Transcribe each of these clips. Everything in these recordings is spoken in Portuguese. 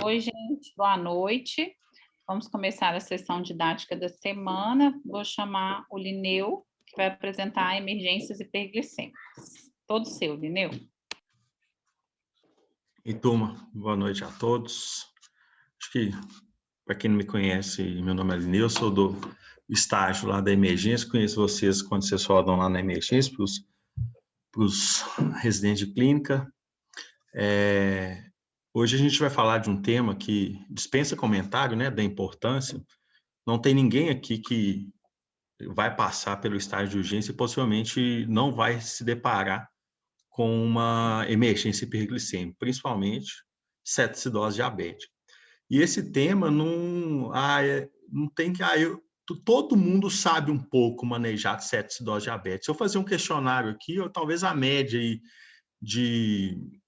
Oi, gente, boa noite. Vamos começar a sessão didática da semana. Vou chamar o Lineu, que vai apresentar emergências hiperglicêmicas. Todo seu, Lineu. E turma, boa noite a todos. Acho que, para quem não me conhece, meu nome é Lineu, sou do estágio lá da emergência. Conheço vocês quando vocês rodam lá na emergência, para os residentes de clínica. Hoje a gente vai falar de um tema que dispensa comentário, né, da importância. Não tem ninguém aqui que vai passar pelo estágio de urgência e possivelmente não vai se deparar com uma emergência hiperglicêmica, principalmente cetoacidose diabética. E esse tema não tem que... todo mundo sabe um pouco manejar cetoacidose diabética. Se eu fazer um questionário aqui, ou talvez a média aí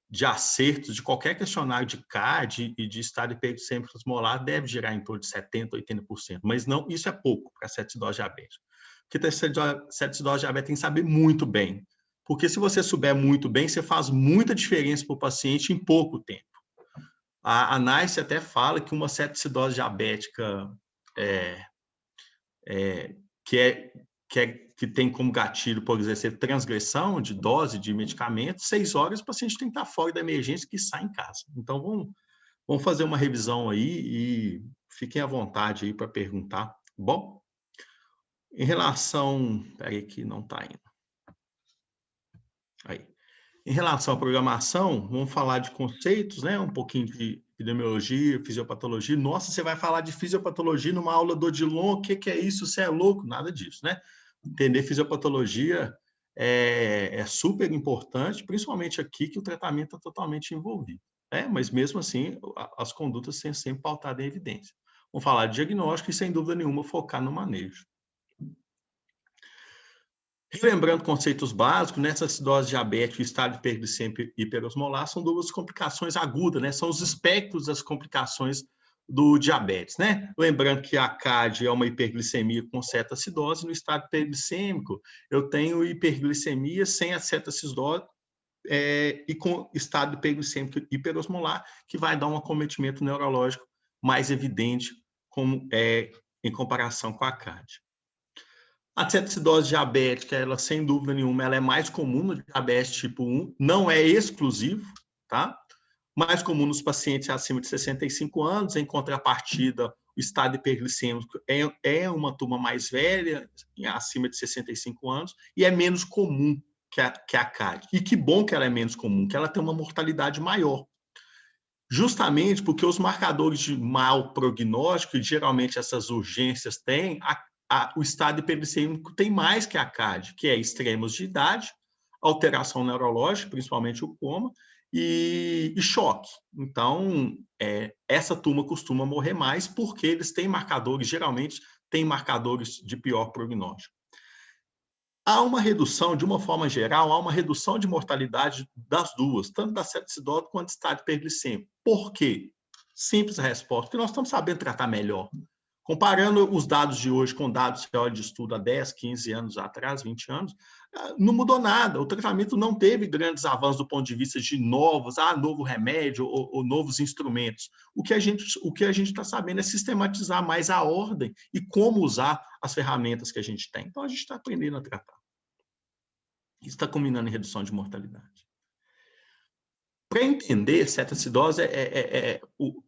de acertos de qualquer questionário de CAD e de estado hiperglicêmico osmolar deve girar em torno de 70%, 80%. Mas não, isso é pouco para cetoacidose diabética. Porque cetoacidose diabética tem que saber muito bem. Porque se você souber muito bem, você faz muita diferença para o paciente em pouco tempo. A NICE até fala que uma cetoacidose diabética que tem como gatilho, por exemplo, ser transgressão de dose de medicamento, 6 horas o paciente tem que estar fora da emergência que sai em casa. Então, vamos fazer uma revisão aí e fiquem à vontade aí para perguntar. Bom, em relação... Peraí que não está indo. Aí. Em relação à programação, vamos falar de conceitos, né? Um pouquinho de epidemiologia, fisiopatologia. Nossa, você vai falar de fisiopatologia numa aula do Odilon, o que é isso? Você é louco? Nada disso, né? Entender fisiopatologia é super importante, principalmente aqui que o tratamento é totalmente envolvido. Mas mesmo assim, as condutas são sempre pautadas em evidência. Vamos falar de diagnóstico e, sem dúvida nenhuma, focar no manejo. Relembrando conceitos básicos, nessa acidose diabética e estado hiperglicêmico hiperosmolar são duas complicações agudas, né? São os espectros das complicações do diabetes, né? Lembrando que a CAD é uma hiperglicemia com cetoacidose, no estado hiperglicêmico eu tenho hiperglicemia sem a cetoacidose e com estado hiperglicêmico hiperosmolar, que vai dar um acometimento neurológico mais evidente em comparação com a CAD. A cetoacidose diabética, ela sem dúvida nenhuma, ela é mais comum no diabetes tipo 1, não é exclusivo, tá? Mais comum nos pacientes acima de 65 anos, em contrapartida, o estado hiperglicêmico é uma turma mais velha, acima de 65 anos, e é menos comum que a CAD. E que bom que ela é menos comum, que ela tem uma mortalidade maior. Justamente porque os marcadores de mau prognóstico, que geralmente essas urgências têm, o estado hiperglicêmico tem mais que a CAD, que é extremos de idade, alteração neurológica, principalmente o coma, e choque. Então, essa turma costuma morrer mais porque eles têm marcadores, geralmente têm marcadores de pior prognóstico. Há uma redução, de uma forma geral, há uma redução de mortalidade das duas, tanto da cetoacidose quanto do estado hiperglicêmico. Por quê? Simples a resposta, porque nós estamos sabendo tratar melhor. Comparando os dados de hoje com dados de estudo há 10, 15 anos atrás, 20 anos, não mudou nada. O tratamento não teve grandes avanços do ponto de vista de novo remédio ou novos instrumentos. O que a gente está sabendo é sistematizar mais a ordem e como usar as ferramentas que a gente tem. Então, a gente está aprendendo a tratar. Isso está combinando em redução de mortalidade. Para entender cetoacidose,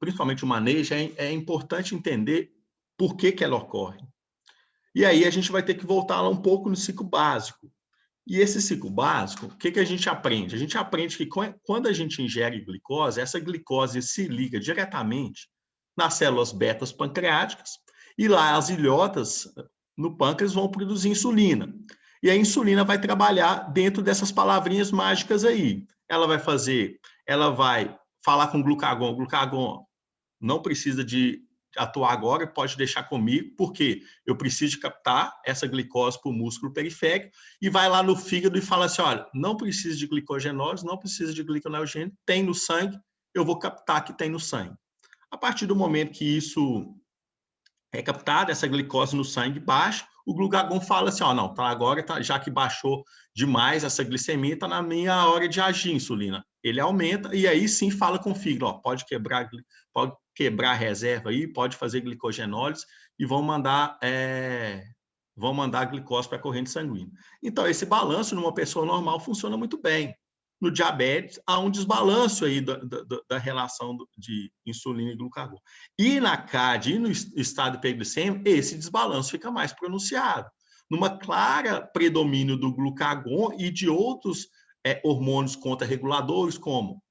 principalmente o manejo, é importante entender por que ela ocorre. E aí a gente vai ter que voltar lá um pouco no ciclo básico. E esse ciclo básico, o que a gente aprende? A gente aprende que quando a gente ingere glicose, essa glicose se liga diretamente nas células betas pancreáticas e lá as ilhotas no pâncreas vão produzir insulina. E a insulina vai trabalhar dentro dessas palavrinhas mágicas aí. Ela vai falar com o glucagon. O glucagon não precisa de atuar agora, pode deixar comigo, porque eu preciso de captar essa glicose para o músculo periférico e vai lá no fígado e fala assim, olha, não precisa de glicogenose, não precisa de gliconeogênio, tem no sangue, eu vou captar que tem no sangue. A partir do momento que isso é captado, essa glicose no sangue baixa, o glucagon fala assim, não, agora já que baixou demais essa glicemia, está na minha hora de agir insulina. ele aumenta, e aí sim fala com o fígado, ó, pode quebrar a reserva aí, pode fazer glicogenólise e vão mandar a glicose para a corrente sanguínea. Então, esse balanço numa pessoa normal funciona muito bem. No diabetes, há um desbalanço aí da relação de insulina e glucagon. E na CAD e no estado hiperglicêmico, esse desbalanço fica mais pronunciado. Numa clara predomínio do glucagon e de outros hormônios contrarreguladores, como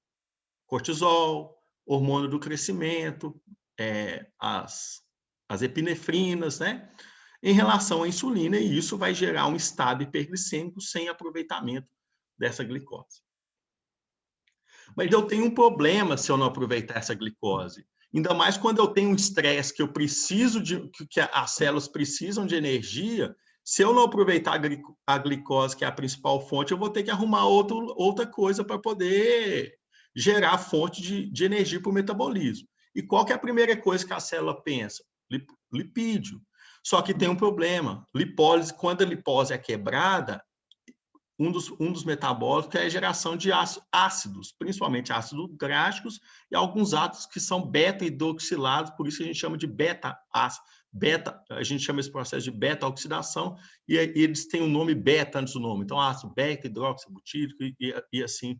cortisol, hormônio do crescimento, as epinefrinas, né? Em relação à insulina, e isso vai gerar um estado hiperglicêmico sem aproveitamento dessa glicose. Mas eu tenho um problema se eu não aproveitar essa glicose. Ainda mais quando eu tenho um estresse que eu preciso que as células precisam de energia, se eu não aproveitar a glicose, que é a principal fonte, eu vou ter que arrumar outra coisa para poder gerar fonte de energia para o metabolismo. E qual que é a primeira coisa que a célula pensa? Lipídio. Só que tem um problema. Lipólise, quando a lipose é quebrada, um dos metabólicos é a geração de ácidos, principalmente ácidos gráficos e alguns ácidos que são beta-hidroxilados, por isso que a gente chama de beta-ácido. A gente chama esse processo de beta-oxidação e eles têm um nome beta antes do nome. Então, ácido beta-hidroxibutírico e assim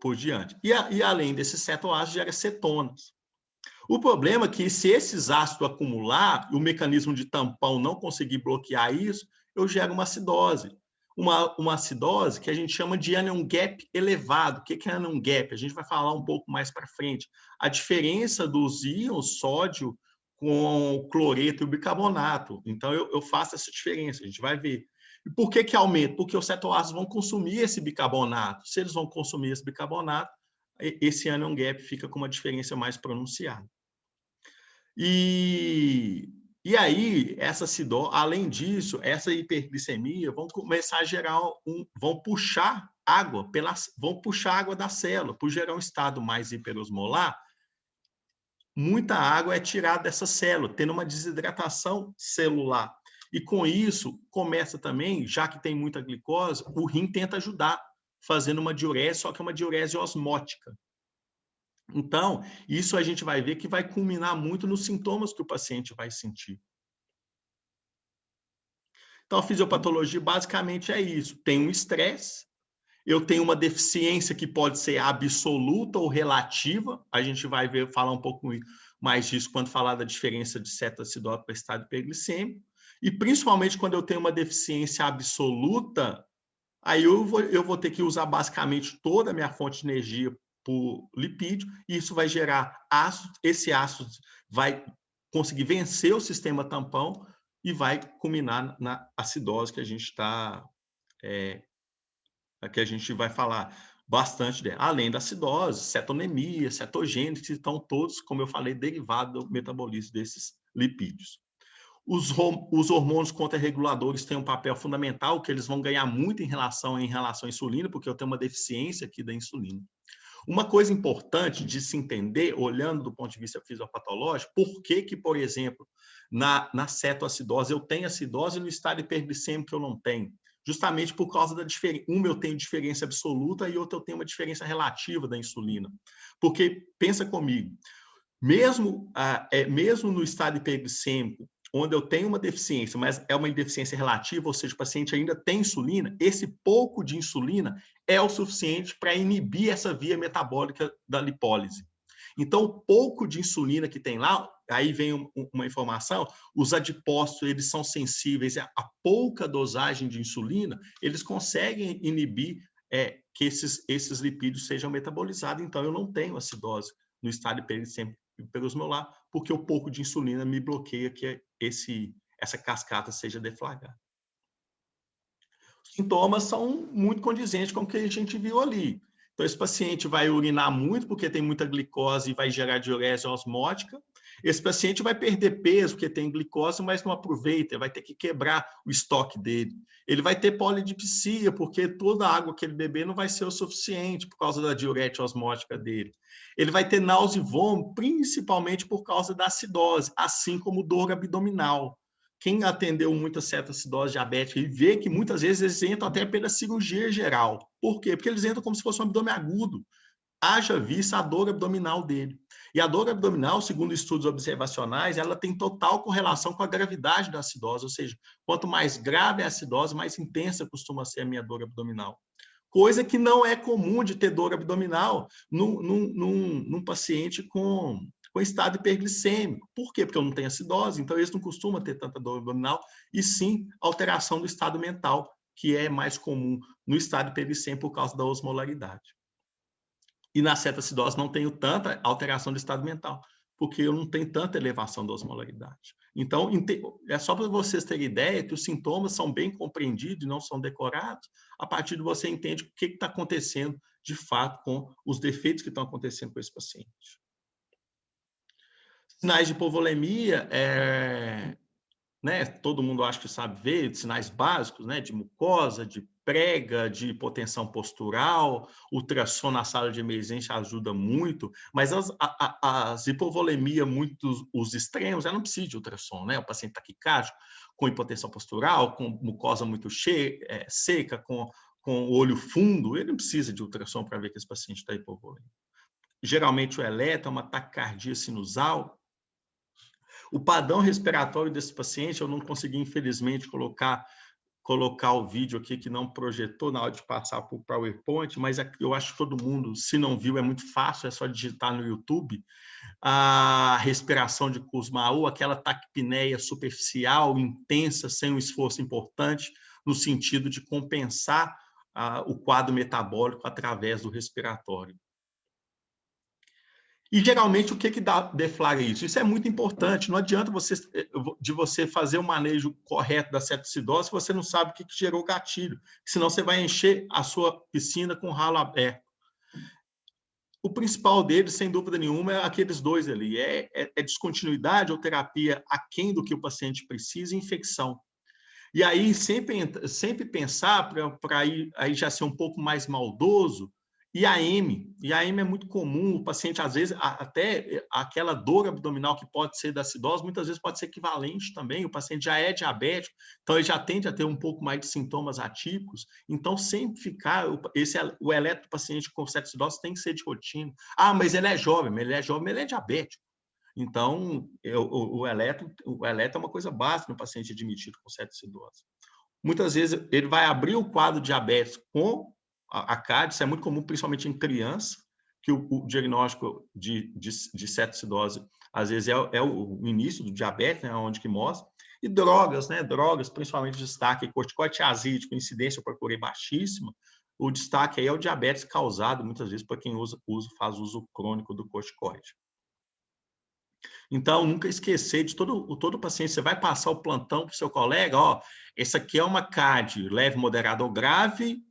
por diante. E além desses cetoácidos, gera cetonas. O problema é que se esses ácidos acumular, o mecanismo de tampão não conseguir bloquear isso, eu gero uma acidose. Uma acidose que a gente chama de anion gap elevado. O que é anion gap? A gente vai falar um pouco mais para frente. A diferença dos íons sódio com o cloreto e o bicarbonato. Então, eu faço essa diferença, a gente vai ver. E por que aumenta? Porque os cetoácidos vão consumir esse bicarbonato. Se eles vão consumir esse bicarbonato, esse anion gap fica com uma diferença mais pronunciada. E aí, essa acidose, além disso, essa hiperglicemia vão começar a gerar vão puxar água da célula, por gerar um estado mais hiperosmolar. Muita água é tirada dessa célula, tendo uma desidratação celular. E com isso, começa também, já que tem muita glicose, o rim tenta ajudar, fazendo uma diurese, só que é uma diurese osmótica. Então, isso a gente vai ver que vai culminar muito nos sintomas que o paciente vai sentir. Então, a fisiopatologia basicamente é isso. Tem um estresse, eu tenho uma deficiência que pode ser absoluta ou relativa, a gente vai falar um pouco mais disso quando falar da diferença de cetoacidose para estado hiperglicêmico, e principalmente quando eu tenho uma deficiência absoluta, aí eu vou ter que usar basicamente toda a minha fonte de energia por lipídio, e isso vai gerar ácido, esse ácido vai conseguir vencer o sistema tampão e vai culminar na acidose que a gente que a gente vai falar bastante dela. Além da acidose, cetonemia, cetogênese, que estão todos, como eu falei, derivados do metabolismo desses lipídios. Os hormônios contrarreguladores têm um papel fundamental, que eles vão ganhar muito em relação à insulina, porque eu tenho uma deficiência aqui da insulina. Uma coisa importante de se entender, olhando do ponto de vista fisiopatológico, por que, por exemplo, na cetoacidose eu tenho acidose e no estado hiperglicêmico eu não tenho? Justamente por causa da diferença. Uma eu tenho diferença absoluta e outra eu tenho uma diferença relativa da insulina. Porque, pensa comigo, mesmo no estado hiperglicêmico, onde eu tenho uma deficiência, mas é uma deficiência relativa, ou seja, o paciente ainda tem insulina, esse pouco de insulina é o suficiente para inibir essa via metabólica da lipólise. Então, o pouco de insulina que tem lá, aí vem uma informação, os adipócitos, eles são sensíveis a pouca dosagem de insulina, eles conseguem inibir que esses lipídios sejam metabolizados, então eu não tenho acidose no estado hiperglicêmico hiperosmolar, porque o pouco de insulina me bloqueia que essa cascata seja deflagrada. Os sintomas são muito condizentes com o que a gente viu ali. Então, esse paciente vai urinar muito, porque tem muita glicose e vai gerar diurese osmótica. Esse paciente vai perder peso, porque tem glicose, mas não aproveita, vai ter que quebrar o estoque dele. Ele vai ter polidipsia, porque toda a água que ele beber não vai ser o suficiente por causa da diurese osmótica dele. Ele vai ter náusea e vômito, principalmente por causa da acidose, assim como dor abdominal. quem atendeu muitas cetoacidose diabética e vê que muitas vezes eles entram até pela cirurgia geral. Por quê? Porque eles entram como se fosse um abdômen agudo. Haja vista a dor abdominal dele. E a dor abdominal, segundo estudos observacionais, ela tem total correlação com a gravidade da acidose, ou seja, quanto mais grave a acidose, mais intensa costuma ser a minha dor abdominal. Coisa que não é comum de ter dor abdominal num paciente com estado hiperglicêmico. Por quê? Porque eu não tenho acidose, então eles não costumam ter tanta dor abdominal, e sim alteração do estado mental, que é mais comum no estado hiperglicêmico por causa da osmolaridade. E na cetoacidose não tenho tanta alteração do estado mental, porque eu não tenho tanta elevação da osmolaridade. Então, é só para vocês terem ideia que os sintomas são bem compreendidos, não são decorados, a partir de você entende o que está acontecendo de fato com os defeitos que estão acontecendo com esse paciente. Sinais de hipovolemia, né, todo mundo acho que sabe ver, sinais básicos, né, de mucosa, de prega, de hipotensão postural, ultrassom na sala de emergência ajuda muito, mas as hipovolemias, os extremos, ela não precisa de ultrassom, né? O paciente taquicárdico, com hipotensão postural, com mucosa muito seca, com olho fundo, ele não precisa de ultrassom para ver que esse paciente está hipovolêmico. Geralmente o eletro é uma taquicardia sinusal. O padrão respiratório desse paciente, eu não consegui, infelizmente, colocar o vídeo aqui, que não projetou na hora de passar para o PowerPoint, mas eu acho que todo mundo, se não viu, é muito fácil, é só digitar no YouTube. A respiração de Kussmaul, aquela taquipneia superficial, intensa, sem um esforço importante, no sentido de compensar o quadro metabólico através do respiratório. E, geralmente, o que deflagra isso? Isso é muito importante. Não adianta você fazer o manejo correto da cetoacidose se você não sabe o que gerou o gatilho. Senão, você vai encher a sua piscina com ralo aberto. O principal deles, sem dúvida nenhuma, é aqueles dois ali. É descontinuidade ou terapia aquém do que o paciente precisa e infecção. E aí, sempre pensar, para aí já ser um pouco mais maldoso, IAM. IAM é muito comum, o paciente, às vezes, até aquela dor abdominal que pode ser da acidose, muitas vezes pode ser equivalente também, o paciente já é diabético, então ele já tende a ter um pouco mais de sintomas atípicos, então sempre ficar, o eletro do paciente com cetoacidose tem que ser de rotina. Ah, mas ele é jovem, mas ele é diabético. Então, o eletro é uma coisa básica no paciente admitido com cetoacidose. Muitas vezes, ele vai abrir o quadro diabético com a CAD, isso é muito comum, principalmente em criança, que o diagnóstico de cetoacidose, às vezes, é o início do diabetes, né, onde que mostra. E drogas, né? Drogas, principalmente destaque, corticoide tiazídico, incidência eu procurei baixíssima. O destaque aí é o diabetes causado, muitas vezes, por quem faz uso crônico do corticoide. Então, nunca esquecer de todo paciente, você vai passar o plantão para o seu colega, ó, esse aqui é uma CAD leve, moderada ou grave,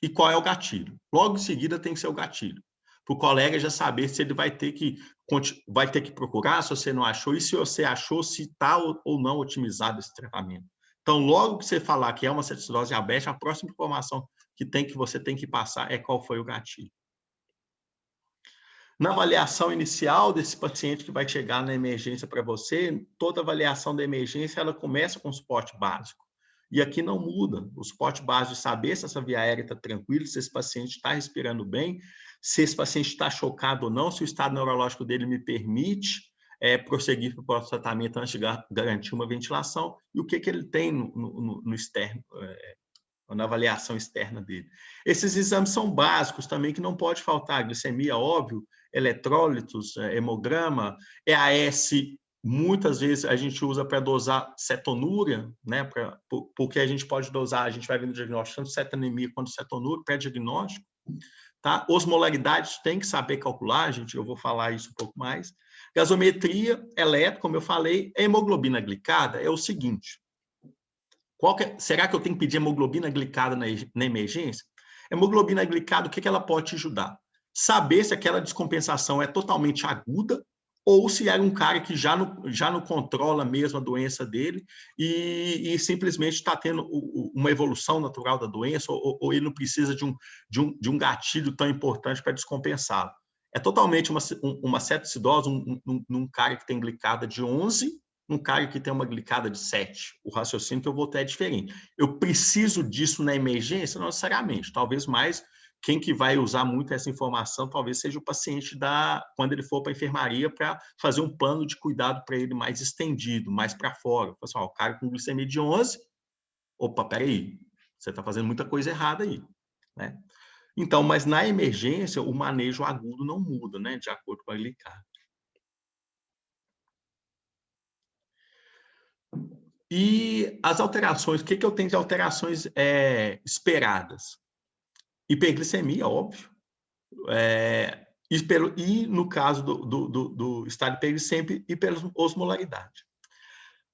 e qual é o gatilho? Logo em seguida tem que ser o gatilho, para o colega já saber se ele vai ter que procurar, se você não achou, e se você achou, se está ou não otimizado esse tratamento. Então, logo que você falar que é uma cetoacidose diabética, a próxima informação que você tem que passar é qual foi o gatilho. Na avaliação inicial desse paciente que vai chegar na emergência para você, toda avaliação da emergência ela começa com suporte básico. E aqui não muda. O suporte básico de saber se essa via aérea está tranquila, se esse paciente está respirando bem, se esse paciente está chocado ou não, se o estado neurológico dele me permite prosseguir para o próximo tratamento antes de garantir uma ventilação, e o que ele tem no externo, na avaliação externa dele. Esses exames são básicos também, que não pode faltar. Glicemia, óbvio, eletrólitos, hemograma, EAS, muitas vezes a gente usa para dosar cetonúria, né? Porque a gente pode dosar, a gente vai ver no diagnóstico, tanto cetonemia quanto cetonúria, pré-diagnóstico. Tá? Osmolaridade tem que saber calcular, gente, eu vou falar isso um pouco mais. Gasometria, eletro, como eu falei, a hemoglobina glicada é o seguinte. Será que eu tenho que pedir hemoglobina glicada na emergência? Hemoglobina glicada, o que ela pode te ajudar? Saber se aquela descompensação é totalmente aguda ou se é um cara que já não controla mesmo a doença dele e simplesmente está tendo uma evolução natural da doença ou ele não precisa de um gatilho tão importante para descompensá-lo. É totalmente uma cetoacidose, um cara que tem glicada de 11, um cara que tem uma glicada de 7. O raciocínio que eu vou ter é diferente. Eu preciso disso na emergência? Não necessariamente. Talvez mais quem que vai usar muito essa informação talvez seja o paciente quando ele for para a enfermaria para fazer um plano de cuidado para ele mais estendido, mais para fora. Pessoal, o cara com glicemia de 11, opa, peraí, você está fazendo muita coisa errada aí, né? Então, mas na emergência, o manejo agudo não muda, né, de acordo com a glicada. E as alterações, o que eu tenho de alterações esperadas? Hiperglicemia, óbvio. E no caso do estado hiperglicêmico, hiperosmolaridade.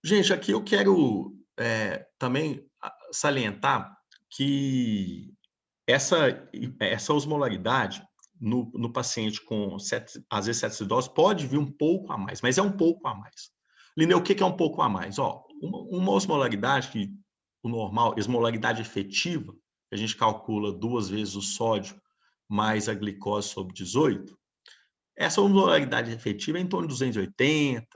Gente, aqui eu quero também salientar que essa osmolaridade no paciente com às vezes cetoacidose pode vir um pouco a mais, mas é um pouco a mais. Lineu, o que é um pouco a mais? Uma osmolaridade que o normal, osmolaridade efetiva, que a gente calcula 2 vezes o sódio mais a glicose sobre 18, essa osmolaridade efetiva é em torno de 280,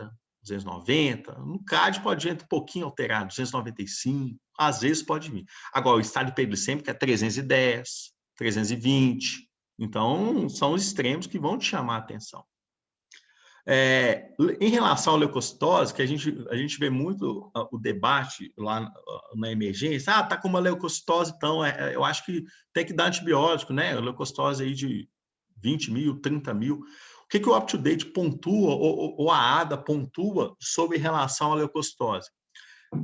290. No CAD pode vir um pouquinho alterado, 295, às vezes pode vir. Agora, o estado hiperglicêmico é 310, 320. Então, são os extremos que vão te chamar a atenção. Em relação à leucocitose, que a gente vê muito o debate lá na emergência, tá com uma leucocitose, então eu acho que tem que dar antibiótico, né? Leucocitose aí de 20 mil, 30 mil. O que o UpToDate pontua, ou a ADA pontua sobre relação à leucocitose?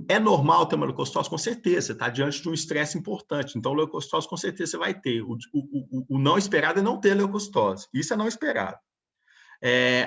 É normal ter uma leucocitose? Com certeza, você está diante de um estresse importante. Então, leucocitose, com certeza, você vai ter. O não esperado é não ter leucocitose. Isso é não esperado.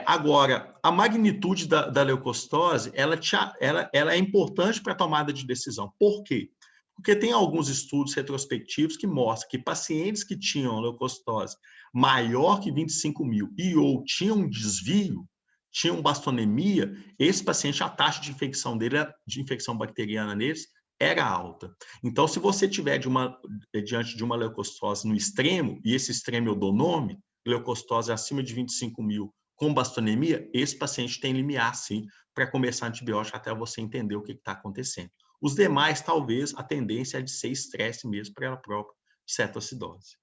Agora, a magnitude da leucocitose, ela é importante para a tomada de decisão. Por quê? Porque tem alguns estudos retrospectivos que mostram que pacientes que tinham leucocitose maior que 25 mil ou tinham um desvio, tinham bastonemia, esse paciente, a taxa de infecção dele, de infecção bacteriana neles, era alta. Então, se você tiver diante de uma leucocitose no extremo, e esse extremo eu dou nome, leucocitose acima de 25 mil com bastonemia, esse paciente tem limiar, sim, para começar antibiótico até você entender o que está acontecendo. Os demais, talvez, a tendência é de ser estresse mesmo para ela própria, cetoacidose.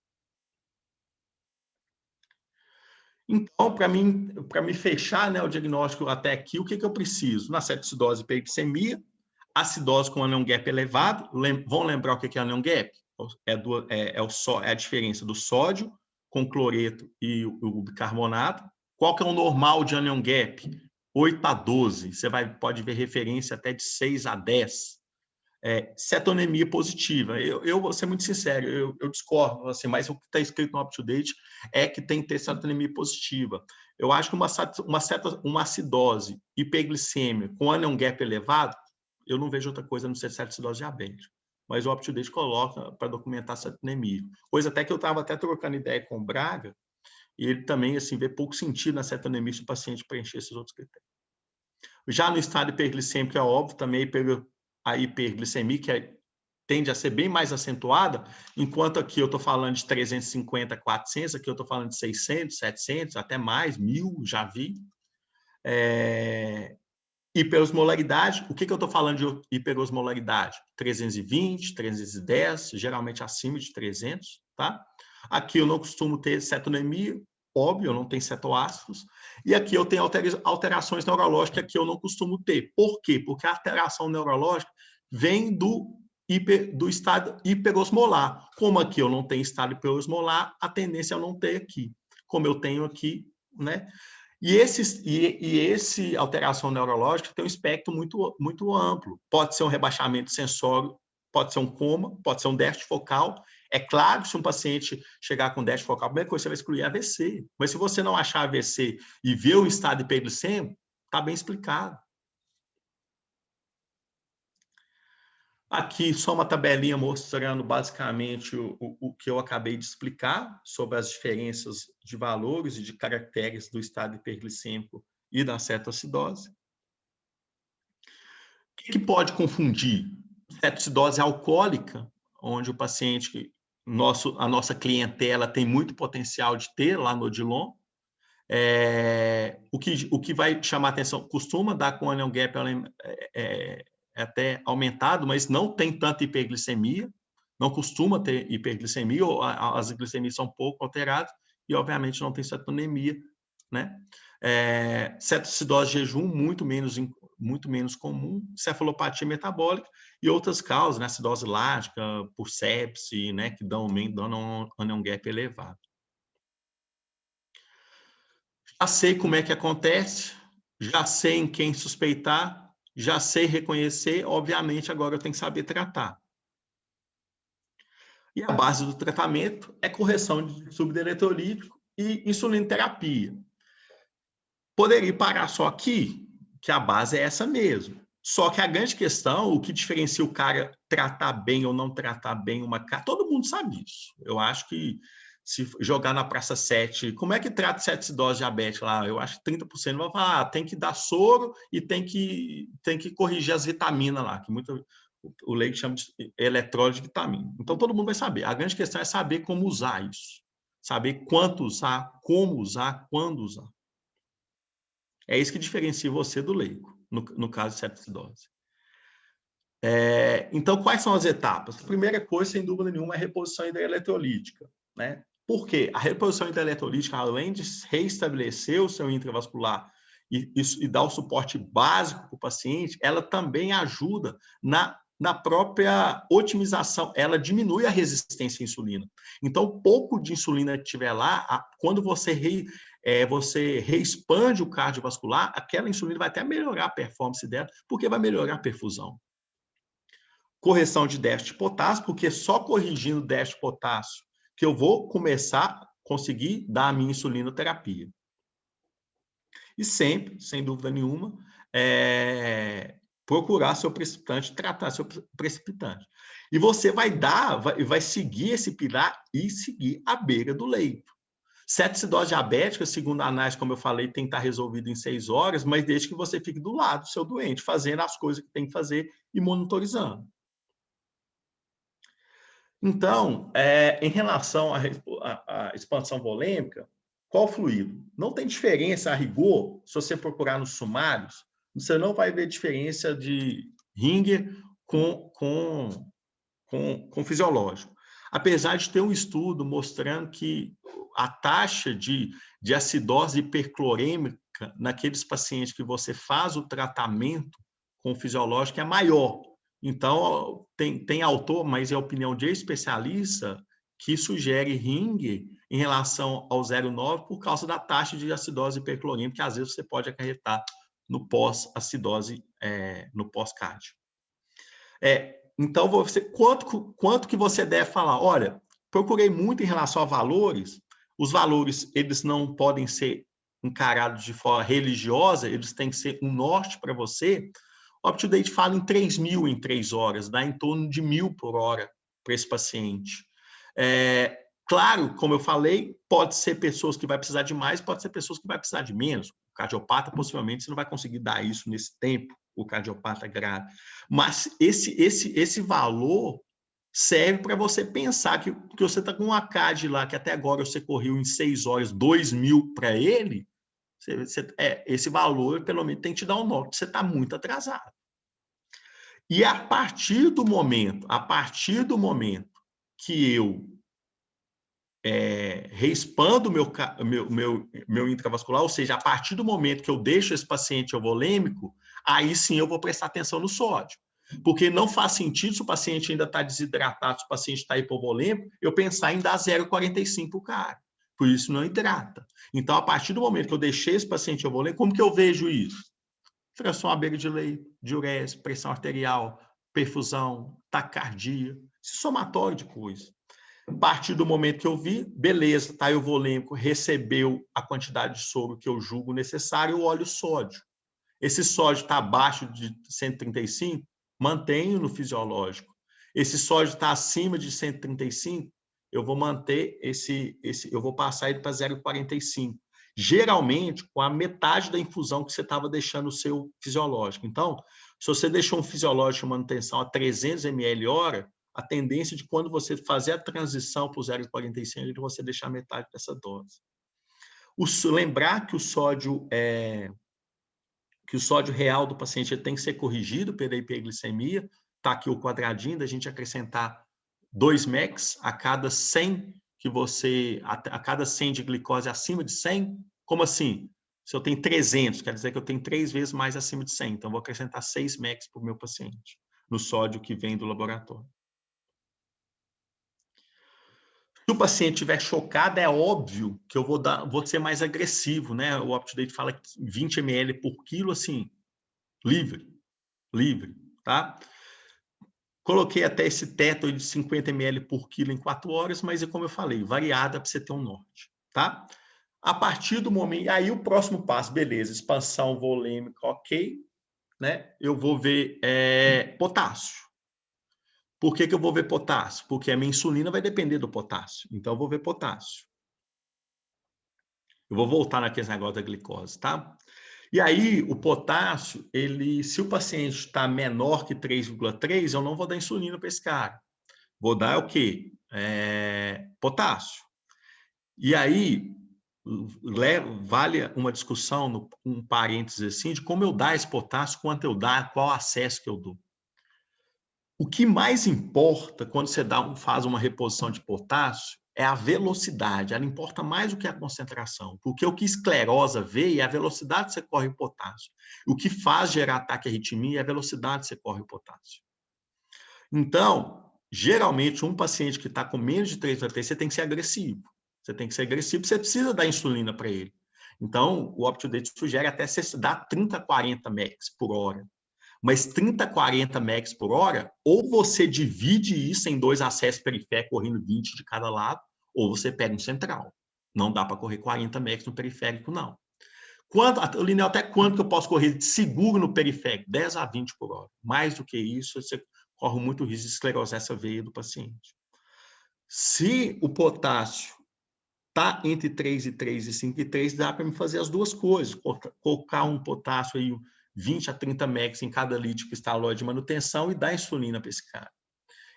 Então, para me fechar, né, o diagnóstico até aqui, o que eu preciso? Na cetoacidose e hiperglicemia, acidose com anion gap elevado. Vão lembrar o que é anion gap? É a diferença do sódio com cloreto e o bicarbonato. Qual que é o normal de anion gap? 8 a 12. Você pode ver referência até de 6 a 10. Cetonemia positiva. Eu vou ser muito sincero, eu discordo, assim, mas o que está escrito no UpToDate é que tem que ter cetonemia positiva. Eu acho que uma acidose hiperglicêmia com anion gap elevado, eu não vejo outra coisa a não ser cetoacidose diabética. Mas o UpToDate coloca para documentar cetonemia. Coisa até que eu estava trocando ideia com o Braga, e ele também assim, vê pouco sentido na cetonemia se o paciente preencher esses outros critérios. Já no estado hiperglicêmico, é óbvio, também a hiperglicemia, que tende a ser bem mais acentuada, enquanto aqui eu estou falando de 350, 400, aqui eu estou falando de 600, 700, até mais, 1000, já vi. Hiperosmolaridade, o que eu estou falando de hiperosmolaridade? 320, 310, geralmente acima de 300, tá? Aqui eu não costumo ter cetonemia, óbvio, eu não tenho cetoácidos, e aqui eu tenho alterações neurológicas que eu não costumo ter. Por quê? Porque a alteração neurológica vem do estado hiperosmolar. Como aqui eu não tenho estado hiperosmolar, a tendência é eu não ter aqui. Como eu tenho aqui, né? E esse alteração neurológica tem um espectro muito, muito amplo. Pode ser um rebaixamento sensório, pode ser um coma, pode ser um déficit focal. É claro que se um paciente chegar com déficit focal, a primeira coisa você vai excluir AVC. Mas se você não achar AVC e ver o estado hiperglicêmico, está bem explicado. Aqui só uma tabelinha mostrando basicamente o que eu acabei de explicar sobre as diferenças de valores e de caracteres do estado hiperglicêmico e da cetoacidose. O que pode confundir? Cetoacidose alcoólica, onde o paciente, a nossa clientela tem muito potencial de ter lá no Odilon, O que vai chamar atenção, costuma dar com anion gap até aumentado, mas não tem tanta hiperglicemia, não costuma ter hiperglicemia, ou as glicemias são pouco alteradas, e obviamente não tem cetonemia, né? Cetoacidose de jejum, muito menos comum, cefalopatia metabólica e outras causas, né? Acidose lática, por sepse, né? Que dão um anion gap elevado. Já sei como é que acontece, já sei em quem suspeitar, já sei reconhecer, obviamente agora eu tenho que saber tratar. E a base do tratamento é correção de substrato eletrolítico e insulinoterapia. Poderia parar só aqui, que a base é essa mesmo. Só que a grande questão, o que diferencia o cara tratar bem ou não tratar bem uma cara, todo mundo sabe isso. Eu acho que se jogar na Praça 7, como é que trata cetoacidose diabética lá? Eu acho que 30% vai falar, tem que dar soro e tem que corrigir as vitaminas lá, que o leigo chama de eletrólise de vitamina. Então, todo mundo vai saber. A grande questão é saber como usar isso. Saber quanto usar, como usar, quando usar. É isso que diferencia você do leigo, no caso de cetoacidose. Então, quais são as etapas? A primeira coisa, sem dúvida nenhuma, é a reposição hidroeletrolítica, né? Por quê? A reposição hidroeletrolítica, além de reestabelecer o seu intravascular e dar o suporte básico para o paciente, ela também ajuda na própria otimização, ela diminui a resistência à insulina. Então, o pouco de insulina que tiver lá, quando você reexpande o cardiovascular, aquela insulina vai até melhorar a performance dela, porque vai melhorar a perfusão. Correção de déficit de potássio, porque só corrigindo o déficit de potássio que eu vou começar a conseguir dar a minha insulinoterapia. E sempre, sem dúvida nenhuma, procurar seu precipitante, tratar seu precipitante. E você vai seguir esse pilar e seguir a beira do leito. Cetoacidose diabética, segundo a análise, como eu falei, tem que estar resolvido em 6 horas, mas desde que você fique do lado do seu doente, fazendo as coisas que tem que fazer e monitorizando. Então, em relação à expansão volêmica, qual fluido? Não tem diferença a rigor, se você procurar nos sumários, você não vai ver diferença de Ringer com fisiológico. Apesar de ter um estudo mostrando que a taxa de acidose hiperclorêmica naqueles pacientes que você faz o tratamento com fisiológico é maior. Então, tem autor, mas é a opinião de especialista, que sugere Ringer em relação ao 0,9 por causa da taxa de acidose hiperclorêmica, que às vezes você pode acarretar no pós-acidose, no pós-cardio. Então, quanto que você deve falar? Olha, procurei muito em relação a valores. Os valores, eles não podem ser encarados de forma religiosa, eles têm que ser um norte para você. O UpToDate fala em 3.000 em 3 horas, dá em torno de 1.000 por hora para esse paciente. Claro, como eu falei, pode ser pessoas que vai precisar de mais, pode ser pessoas que vai precisar de menos. O cardiopata, possivelmente, você não vai conseguir dar isso nesse tempo, o cardiopata grave. Mas esse valor serve para você pensar que você está com uma CAD lá, que até agora você correu em 6 horas, 2.000 para ele, esse valor, pelo menos, tem que te dar um norte. Você está muito atrasado. E a partir do momento que eu reexpando o meu intravascular, ou seja, a partir do momento que eu deixo esse paciente euvolêmico, aí sim eu vou prestar atenção no sódio. Porque não faz sentido, se o paciente ainda está desidratado, se o paciente está hipovolêmico, eu pensar em dar 0,45 para o cara. Por isso não hidrata. Então, a partir do momento que eu deixei esse paciente euvolêmico, como que eu vejo isso? Fração à beira de leito, diurese, pressão arterial, perfusão, taquicardia, somatório de coisas. A partir do momento que eu vi, beleza, tá, eu volêmico, recebeu a quantidade de soro que eu julgo necessário, eu olho o sódio. Esse sódio está abaixo de 135, mantenho no fisiológico. Esse sódio está acima de 135, eu vou manter eu vou passar ele para 0,45. Geralmente, com a metade da infusão que você estava deixando o seu fisiológico. Então, se você deixou um fisiológico de manutenção a 300 ml hora, a tendência de quando você fazer a transição para o 0,45 é você deixar metade dessa dose. Lembrar que o sódio real do paciente tem que ser corrigido pela hiperglicemia. Está aqui o quadradinho da gente acrescentar 2 mEq a cada 100 a cada 100 de glicose acima de 100. Como assim? Se eu tenho 300, quer dizer que eu tenho 3 vezes mais acima de 100. Então, vou acrescentar 6 mEq para o meu paciente, no sódio que vem do laboratório. Se o paciente estiver chocado, é óbvio que eu vou ser mais agressivo, né? O UpToDate fala 20 ml por quilo, assim, livre, tá? Coloquei até esse teto de 50 ml por quilo em 4 horas, mas é como eu falei, variada para você ter um norte, tá? A partir do momento... Aí o próximo passo, beleza, expansão volêmica, ok, né? Eu vou ver potássio. Por que eu vou ver potássio? Porque a minha insulina vai depender do potássio. Então, eu vou ver potássio. Eu vou voltar naquele negócio da glicose, tá? E aí, o potássio, se o paciente está menor que 3,3, eu não vou dar insulina para esse cara. Vou dar o quê? Potássio. E aí, vale uma discussão, um parênteses assim, de como eu dar esse potássio, quanto eu dar, qual acesso que eu dou. O que mais importa quando você faz uma reposição de potássio é a velocidade. Ela importa mais do que a concentração. Porque o que esclerosa vê é a velocidade que você corre o potássio. O que faz gerar ataque à arritmia é a velocidade que você corre o potássio. Então, geralmente, um paciente que está com menos de 3,3, você tem que ser agressivo. Você tem que ser agressivo, você precisa dar insulina para ele. Então, o UpToDate sugere até você dar 30, 40 mEq por hora. Mas 30, 40 mEq por hora, ou você divide isso em 2 acessos periféricos, correndo 20 de cada lado, ou você pega um central. Não dá para correr 40 mEq no periférico, não. Lineu, até quanto que eu posso correr seguro no periférico? 10 a 20 por hora. Mais do que isso, você corre muito risco de esclerosar essa veia do paciente. Se o potássio está entre 3 e 3 e 5 e 3, dá para me fazer as duas coisas. Colocar um potássio aí 20 a 30 mEq em cada litro cristalóide de manutenção e dar insulina para esse cara.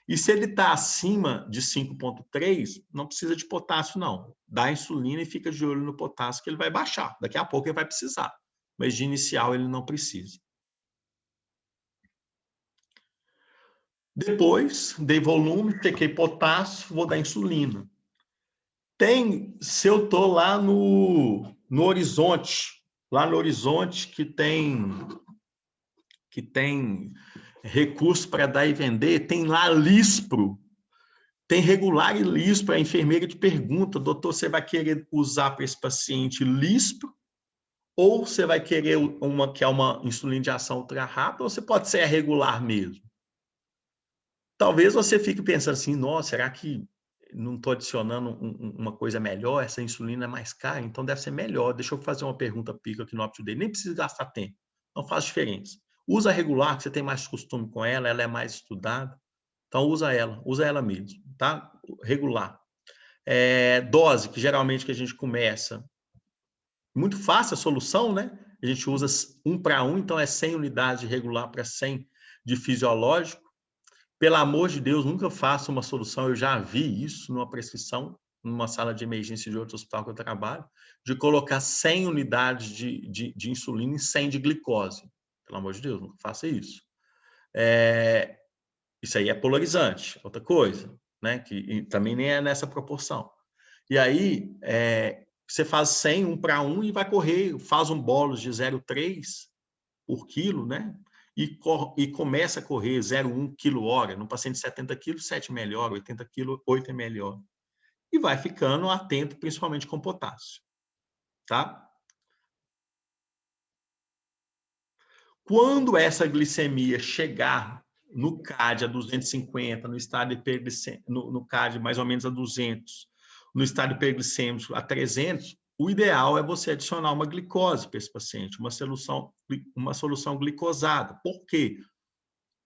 E se ele está acima de 5,3, não precisa de potássio, não. Dá insulina e fica de olho no potássio, que ele vai baixar. Daqui a pouco ele vai precisar. Mas de inicial ele não precisa. Depois, dei volume, chequei potássio, vou dar insulina. Se eu estou lá no horizonte, que tem recurso para dar e vender, tem lá lispro, tem regular e lispro. A enfermeira te pergunta: doutor, você vai querer usar para esse paciente lispro ou você vai querer que é uma insulina de ação ultra rápida, ou você pode ser a regular mesmo? Talvez você fique pensando assim: nossa, será que não estou adicionando uma coisa melhor? Essa insulina é mais cara, então deve ser melhor. Deixa eu fazer uma pergunta pica aqui no UpToDate. Nem precisa gastar tempo, não faz diferença. Usa a regular, que você tem mais costume com ela, ela é mais estudada. Então, usa ela mesmo, tá? Regular. Dose, que geralmente que a gente começa. Muito fácil a solução, né? A gente usa 1 para 1, então é 100 unidades de regular para 100 de fisiológico. Pelo amor de Deus, nunca faça uma solução, eu já vi isso numa prescrição, numa sala de emergência de outro hospital que eu trabalho, de colocar 100 unidades de insulina e 100 de glicose. Pelo amor de Deus, nunca faça isso. Isso aí é polarizante, outra coisa, né? Que também nem é nessa proporção. E aí, você faz 100, 1 para 1 e vai correr, faz um bolos de 0,3 por quilo, né? E começa a correr 0,1 kg/hora. No paciente de 70 kg, 7 melhor, 80 kg, 8 é melhor. E vai ficando atento, principalmente com potássio, tá? Quando essa glicemia chegar no CAD a 250, no estado hiperglicêmico, no CAD mais ou menos a 200, no estado hiperglicêmico a 300, o ideal é você adicionar uma glicose para esse paciente, uma solução glicosada. Por quê?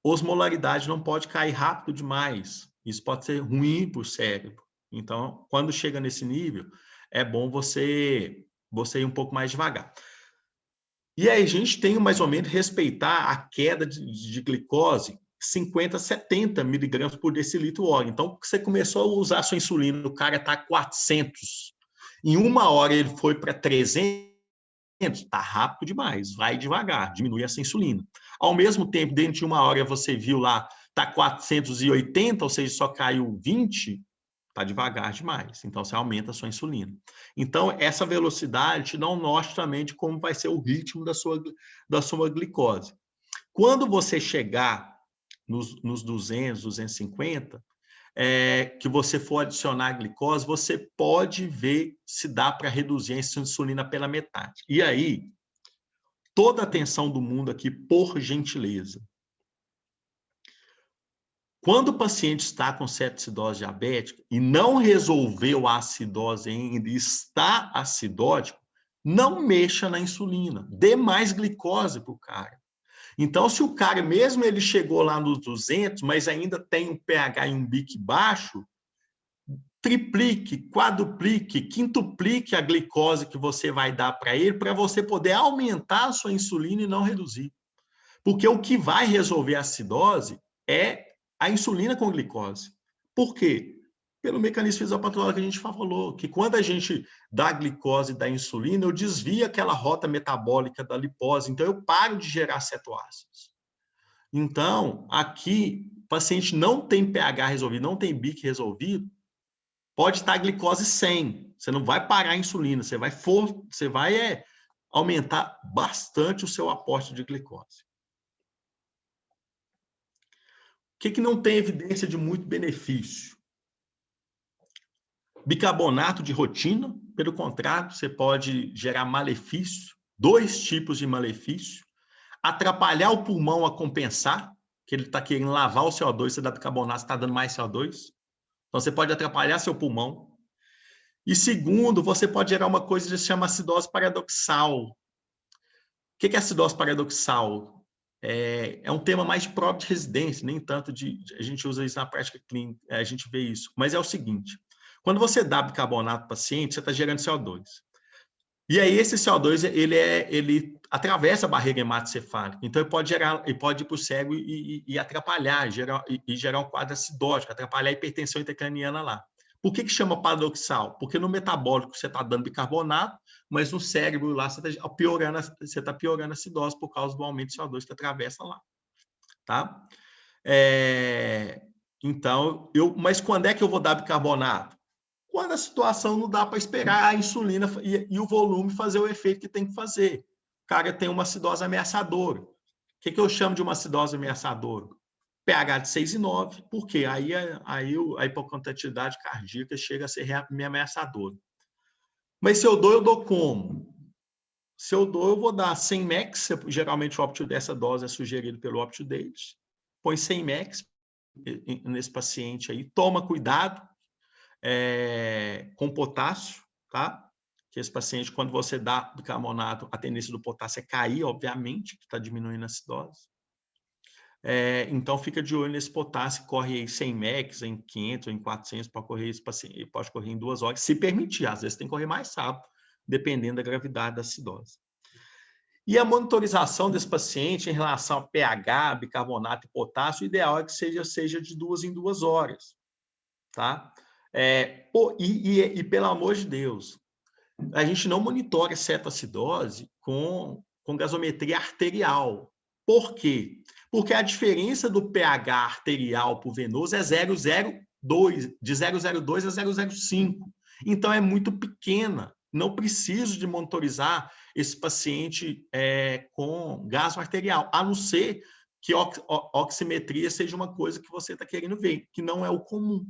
Osmolaridade não pode cair rápido demais. Isso pode ser ruim para o cérebro. Então, quando chega nesse nível, é bom você ir um pouco mais devagar. E aí a gente tem mais ou menos respeitar a queda de glicose 50, 70 miligramas por decilitro hora. Então, você começou a usar a sua insulina, o cara está 400. Em 1 hora ele foi para 300, está rápido demais, vai devagar, diminui essa insulina. Ao mesmo tempo, dentro de 1 hora, você viu lá, está 480, ou seja, só caiu 20, está devagar demais. Então, você aumenta a sua insulina. Então, essa velocidade te dá um norte também de como vai ser o ritmo da sua glicose. Quando você chegar nos 200, 250, que você for adicionar a glicose, você pode ver se dá para reduzir a insulina pela metade. E aí, toda a atenção do mundo aqui, por gentileza. Quando o paciente está com cetoacidose diabética e não resolveu a acidose ainda e está acidótico, não mexa na insulina, dê mais glicose para o cara. Então, se o cara, mesmo ele chegou lá nos 200, mas ainda tem um pH e um BIC baixo, triplique, quadruplique, quintuplique a glicose que você vai dar para ele, para você poder aumentar a sua insulina e não reduzir. Porque o que vai resolver a acidose é a insulina com glicose. Por quê? Pelo mecanismo fisiopatológico que a gente falou, que quando a gente dá a glicose e dá a insulina, eu desvio aquela rota metabólica da lipose, então eu paro de gerar cetoácidos. Então, aqui, o paciente não tem pH resolvido, não tem BIC resolvido, pode estar a glicose 100, você não vai parar a insulina, você vai aumentar bastante o seu aporte de glicose. O que não tem evidência de muito benefício? Bicarbonato de rotina, pelo contrário, você pode gerar malefício, 2 tipos de malefício. Atrapalhar o pulmão a compensar, que ele está querendo lavar o CO2, você dá bicarbonato, você está dando mais CO2. Então, você pode atrapalhar seu pulmão. E segundo, você pode gerar uma coisa que se chama acidose paradoxal. O que é acidose paradoxal? É um tema mais próprio de residência, nem tanto a gente usa isso na prática clínica, a gente vê isso. Mas é o seguinte, quando você dá bicarbonato para o paciente, você está gerando CO2. E aí esse CO2, ele atravessa a barreira hematocefálica, então ele pode ir para o cérebro e atrapalhar, gerar um quadro acidótico, atrapalhar a hipertensão intracraniana lá. Por que chama paradoxal? Porque no metabólico você está dando bicarbonato, mas no cérebro lá você está piorando a acidose por causa do aumento de CO2 que atravessa lá. Tá? Então, mas quando é que eu vou dar bicarbonato? Quando a situação não dá para esperar a insulina e o volume fazer o efeito que tem que fazer. O cara tem uma acidose ameaçadora. O que eu chamo de uma acidose ameaçadora? pH de 6,9, porque aí a hipocontatividade cardíaca chega a ser ameaçadora. Mas se eu dou como? Se eu dou, eu vou dar 100 mEq, geralmente o óbito dessa dose é sugerido pelo OptioDate. Põe 100 mEq nesse paciente aí, toma cuidado com potássio, tá? Que esse paciente, quando você dá bicarbonato, a tendência do potássio é cair, obviamente, que está diminuindo a acidose. Então, fica de olho nesse potássio, corre aí 100 mEq, em 500, em 400, pode correr esse paciente, pode correr em 2 horas, se permitir, às vezes tem que correr mais rápido, dependendo da gravidade da acidose. E a monitorização desse paciente em relação a pH, bicarbonato e potássio, o ideal é que seja de 2 em 2 horas, tá? Pelo amor de Deus, a gente não monitora cetoacidose com gasometria arterial. Por quê? Porque a diferença do pH arterial para o venoso é 0,02, de 0,02 a 0,05. Então, é muito pequena. Não preciso de monitorizar esse paciente com gaso arterial, a não ser que oximetria seja uma coisa que você está querendo ver, que não é o comum.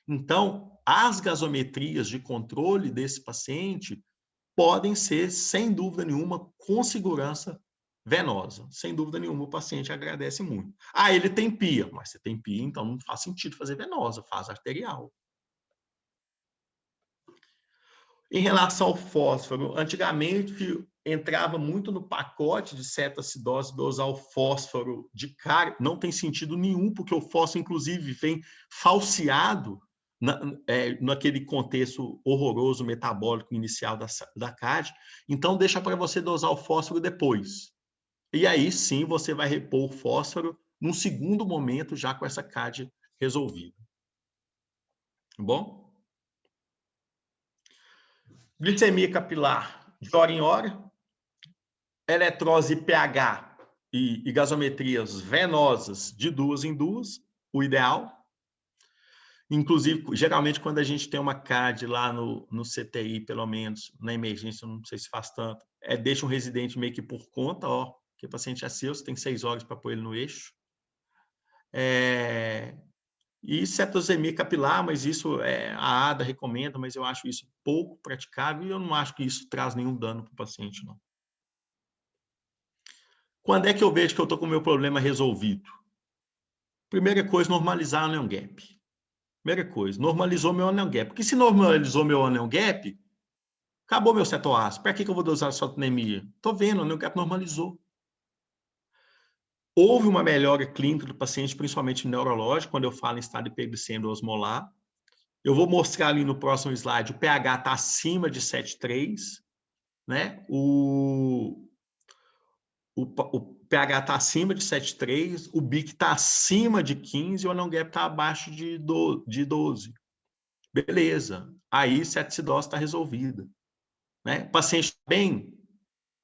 Então, as gasometrias de controle desse paciente podem ser, sem dúvida nenhuma, com segurança venosa. Sem dúvida nenhuma, o paciente agradece muito. Ele tem PIA, mas se tem PIA, então não faz sentido fazer venosa, faz arterial. Em relação ao fósforo, antigamente entrava muito no pacote de cetoacidose dosar o fósforo de cara, não tem sentido nenhum, porque o fósforo, inclusive, vem falseado naquele contexto horroroso metabólico inicial da CAD, então deixa para você dosar o fósforo depois. E aí sim você vai repor o fósforo num segundo momento, já com essa CAD resolvida. Bom? Glicemia capilar de hora em hora, eletrose pH e gasometrias venosas de 2 em 2, o ideal. Inclusive, geralmente, quando a gente tem uma CAD lá no CTI, pelo menos, na emergência, não sei se faz tanto, deixa um residente meio que por conta, ó, que o paciente é seu, você tem 6 horas para pôr ele no eixo. E cetosemia capilar, mas isso a ADA recomenda, mas eu acho isso pouco praticável e eu não acho que isso traz nenhum dano para o paciente, não. Quando é que eu vejo que eu estou com o meu problema resolvido? Primeira coisa, normalizar o anion gap. Primeira coisa, normalizou meu anion gap. Porque se normalizou meu anion gap, acabou meu cetoácido. Para que eu vou dosar cetonemia? Estou vendo, o anion gap normalizou. Houve uma melhora clínica do paciente, principalmente neurológica, quando eu falo em estado hiperglicêmico osmolar. Eu vou mostrar ali no próximo slide, o pH está acima de 7,3, né? O pH está acima de 7,3, o BIC está acima de 15 e o anion gap está abaixo de 12. Beleza. Aí, cetoacidose está resolvida. Né? O paciente está bem,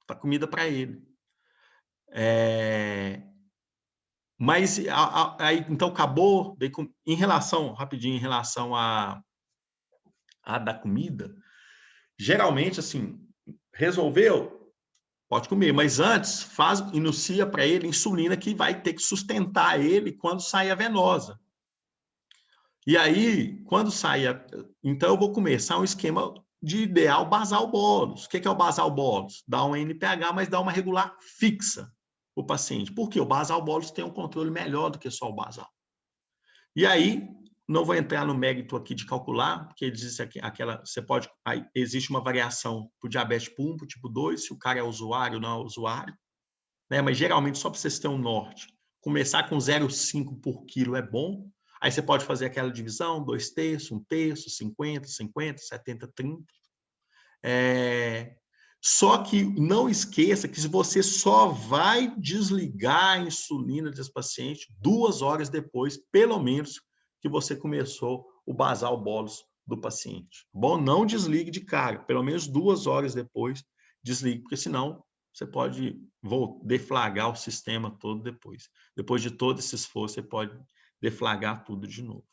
está comida para ele. Mas, aí, então, acabou. Em relação, rapidinho, em relação a da comida, geralmente, assim, resolveu, pode comer, mas antes, inicia para ele insulina que vai ter que sustentar ele quando sair a venosa. E aí, quando sai, então eu vou começar um esquema de ideal basal bolos. O que é o basal bolos? Dá um NPH, mas dá uma regular fixa para o paciente. Por quê? O basal bolos tem um controle melhor do que só o basal. E aí, não vou entrar no mérito aqui de calcular, porque existe existe uma variação para o diabetes tipo 1, para o tipo 2, se o cara é usuário ou não é usuário. Né? Mas geralmente, só para vocês terem um norte, começar com 0,5 por quilo é bom. Aí você pode fazer aquela divisão, 2/3, 1/3, 50, 50, 70, 30. Só que não esqueça que você só vai desligar a insulina desse paciente 2 horas depois, pelo menos, que você começou o basal bolus do paciente. Bom, não desligue de cara, pelo menos 2 horas depois desligue, porque senão você pode deflagrar o sistema todo depois. Depois de todo esse esforço, você pode deflagrar tudo de novo.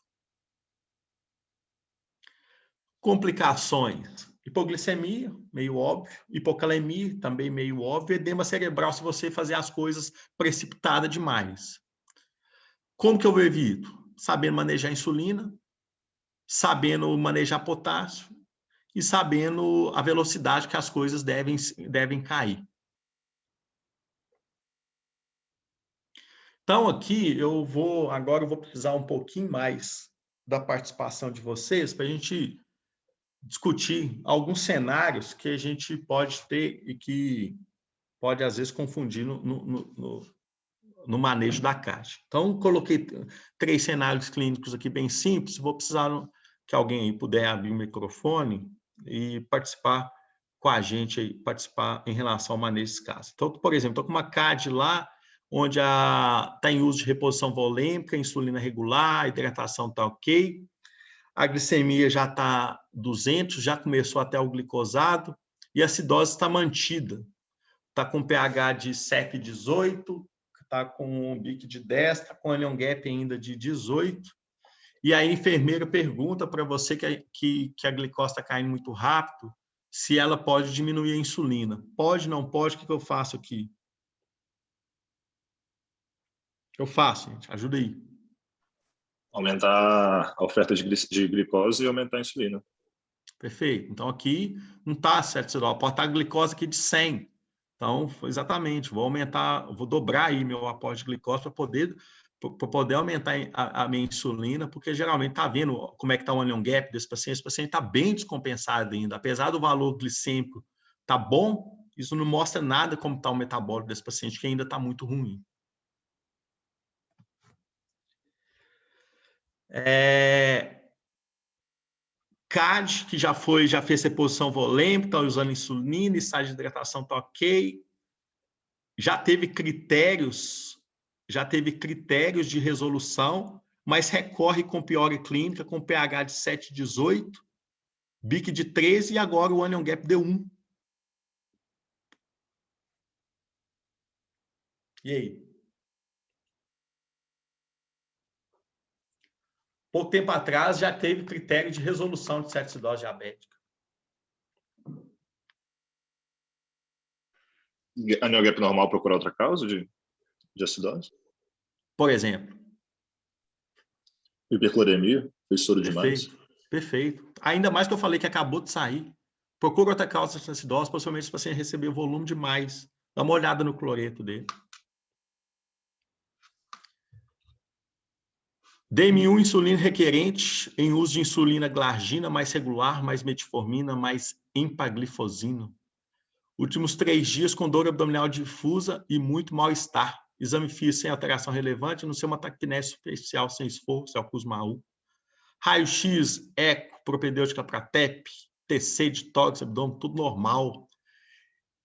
Complicações. Hipoglicemia, meio óbvio. Hipocalemia, também meio óbvio. Edema cerebral, se você fazer as coisas precipitada demais. Como que eu evito? Sabendo manejar insulina, sabendo manejar potássio e sabendo a velocidade que as coisas devem cair. Então, aqui, agora eu vou precisar um pouquinho mais da participação de vocês para a gente discutir alguns cenários que a gente pode ter e que pode, às vezes, confundir no manejo da CAD. Então, coloquei 3 cenários clínicos aqui bem simples. Vou precisar que alguém aí puder abrir o microfone e participar com a gente, aí, participar em relação ao manejo desse caso. Então, por exemplo, estou com uma CAD lá, onde está em uso de reposição volêmica, insulina regular, hidratação está ok, a glicemia já está 200, já começou até o glicosado, e a acidose está mantida. Está com pH de 7,18, está com um BIC de 10, está com anion gap ainda de 18. E aí a enfermeira pergunta para você que a glicose está caindo muito rápido, se ela pode diminuir a insulina. Pode, não pode? O que eu faço aqui? O que eu faço, gente? Ajuda aí. Aumentar a oferta de glicose e aumentar a insulina. Perfeito. Então, aqui não está certo, pode estar a glicose aqui de 100. Então, exatamente, vou dobrar aí meu aporte de glicose para poder aumentar a minha insulina, porque geralmente está vendo como é que está o anion gap desse paciente. Esse paciente está bem descompensado ainda. Apesar do valor glicêmico tá bom, isso não mostra nada como está o metabólico desse paciente, que ainda está muito ruim. CAD, que já fez reposição volêmica, está usando insulina, estágio de hidratação está ok. Já teve critérios de resolução, mas recorre com piora clínica, com pH de 7,18, BIC de 13 e agora o anion gap deu 1. E aí? Pouco tempo atrás já teve critério de resolução de cetoacidose diabética. Anion gap normal procurar outra causa de acidose? Por exemplo. Hipercloremia, fez soro demais. Perfeito. Ainda mais que eu falei que acabou de sair. Procura outra causa de acidose, possivelmente se você receber volume demais. Dá uma olhada no cloreto dele. DM1, insulina requerente, em uso de insulina glargina, mais regular, mais metformina, mais empaglifosina. Últimos 3 dias com dor abdominal difusa e muito mal-estar. Exame físico sem alteração relevante, não ser uma taquipnese superficial sem esforço, é o CUSMA-U. Raio-X, eco, propedêutica para TEP, TC de tórax, abdômen, tudo normal.